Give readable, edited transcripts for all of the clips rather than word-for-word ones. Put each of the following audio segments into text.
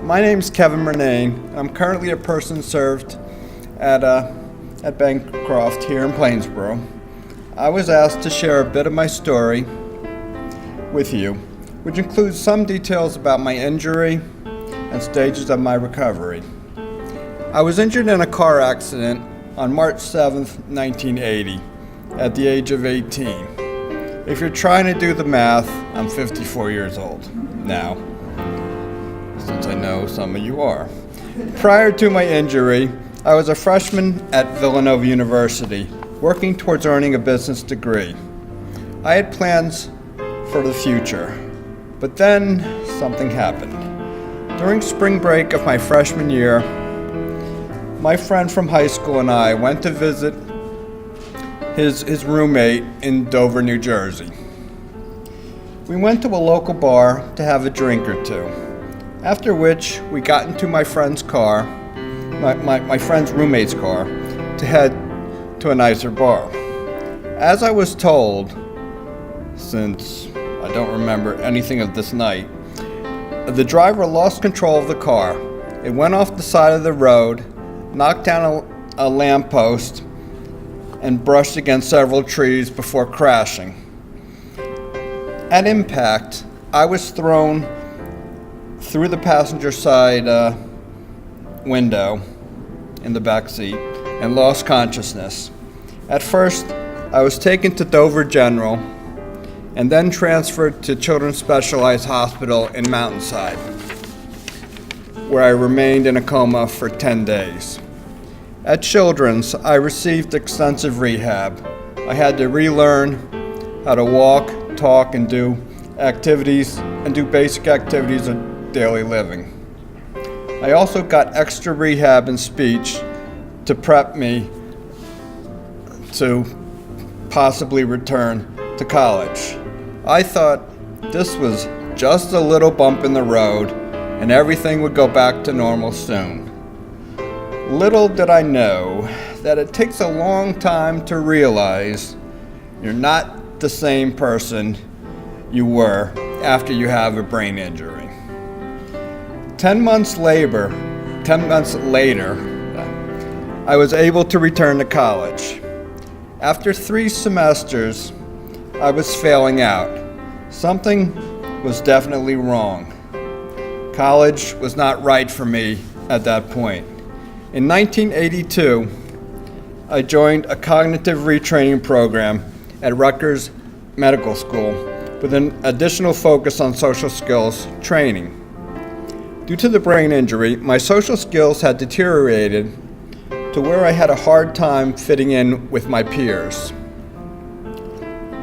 My name's Kevin Mernane. I'm currently a person served at Bancroft here in Plainsboro. I was asked to share a bit of my story with you, which includes some details about my injury and stages of my recovery. I was injured in a car accident on March 7th, 1980, at the age of 18. If you're trying to do the math, I'm 54 years old now, since I know some of you are. Prior to my injury, I was a freshman at Villanova University, working towards earning a business degree. I had plans for the future, but then something happened. During spring break of my freshman year, my friend from high school and I went to visit his roommate in Dover, New Jersey. We went to a local bar to have a drink or two, after which we got into my friend's car, my friend's roommate's car, to head to a nicer bar. As I was told, since I don't remember anything of this night, the driver lost control of the car. It went off the side of the road, knocked down a lamppost, and brushed against several trees before crashing. At impact, I was thrown through the passenger side window in the back seat and lost consciousness. At first, I was taken to Dover General and then transferred to Children's Specialized Hospital in Mountainside, where I remained in a coma for 10 days. At Children's, I received extensive rehab. I had to relearn how to walk, talk, and do basic activities of daily living. I also got extra rehab in speech to prep me to possibly return to college. I thought this was just a little bump in the road and everything would go back to normal soon. Little did I know that it takes a long time to realize you're not the same person you were after you have a brain injury. 10 months later, I was able to return to college. After 3 semesters, I was failing out. Something was definitely wrong. College was not right for me at that point. In 1982, I joined a cognitive retraining program at Rutgers Medical School with an additional focus on social skills training. Due to the brain injury, my social skills had deteriorated to where I had a hard time fitting in with my peers.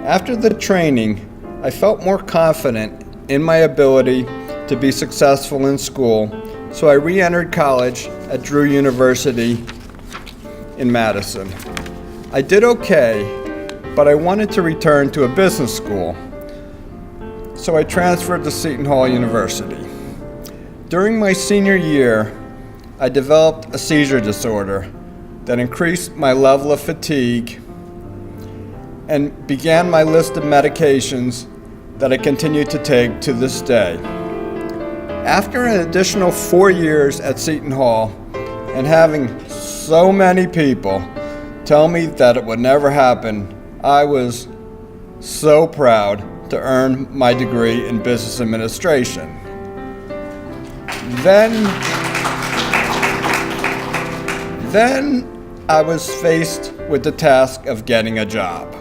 After the training, I felt more confident in my ability to be successful in school, so I re-entered college at Drew University in Madison. I did okay, but I wanted to return to a business school, so I transferred to Seton Hall University. During my senior year, I developed a seizure disorder that increased my level of fatigue and began my list of medications that I continue to take to this day. After an additional 4 years at Seton Hall and having so many people tell me that it would never happen, I was so proud to earn my degree in business administration. Then I was faced with the task of getting a job.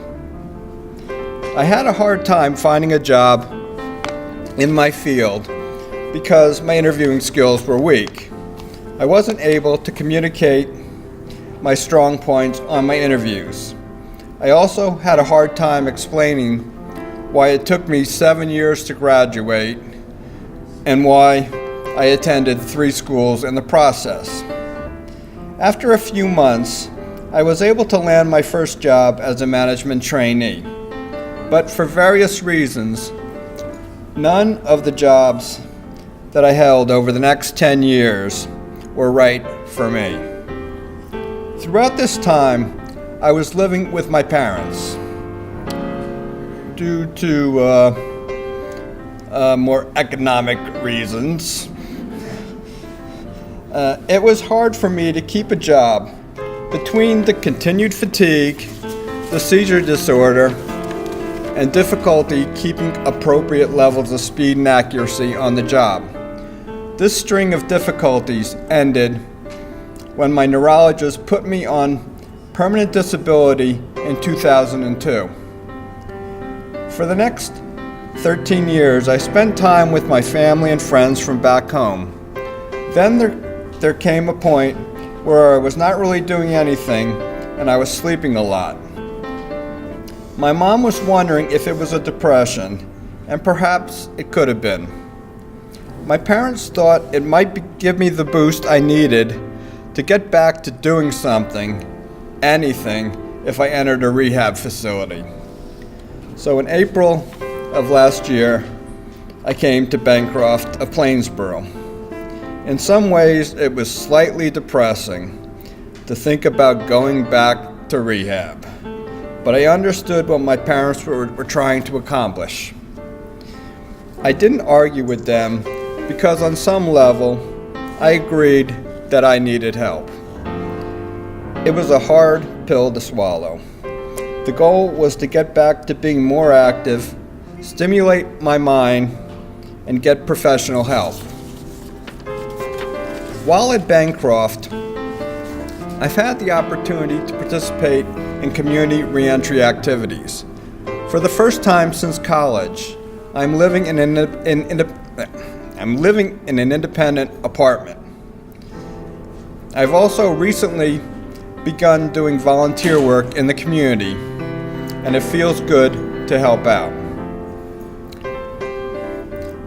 I had a hard time finding a job in my field because my interviewing skills were weak. I wasn't able to communicate my strong points on my interviews. I also had a hard time explaining why it took me 7 years to graduate and why I attended 3 schools in the process. After a few months, I was able to land my first job as a management trainee. But for various reasons, none of the jobs that I held over the next 10 years were right for me. Throughout this time, I was living with my parents. Due to more economic reasons, It was hard for me to keep a job between the continued fatigue, the seizure disorder, and difficulty keeping appropriate levels of speed and accuracy on the job. This string of difficulties ended when my neurologist put me on permanent disability in 2002. For the next 13 years, I spent time with my family and friends from back home. Then there came a point where I was not really doing anything and I was sleeping a lot. My mom was wondering if it was a depression, and perhaps it could have been. My parents thought it might give me the boost I needed to get back to doing something, anything, if I entered a rehab facility. So in April of last year, I came to Bancroft of Plainsboro. In some ways, it was slightly depressing to think about going back to rehab, but I understood what my parents were trying to accomplish. I didn't argue with them because on some level, I agreed that I needed help. It was a hard pill to swallow. The goal was to get back to being more active, stimulate my mind, and get professional help. While at Bancroft, I've had the opportunity to participate in community reentry activities. For the first time since college, I'm living in an independent apartment. I've also recently begun doing volunteer work in the community, and it feels good to help out.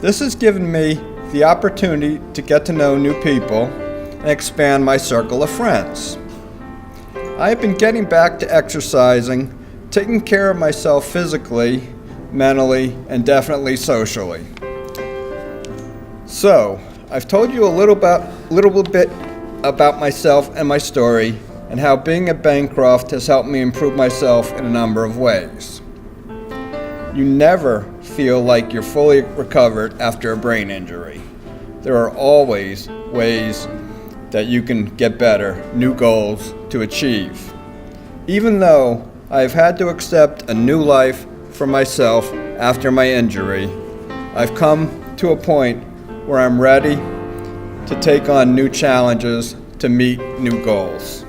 This has given me the opportunity to get to know new people and expand my circle of friends. I have been getting back to exercising, taking care of myself physically, mentally, and definitely socially. So, I've told you a little bit about myself and my story, and how being at Bancroft has helped me improve myself in a number of ways. You never feel like you're fully recovered after a brain injury. There are always ways that you can get better, new goals to achieve. Even though I've had to accept a new life for myself after my injury, I've come to a point where I'm ready to take on new challenges to meet new goals.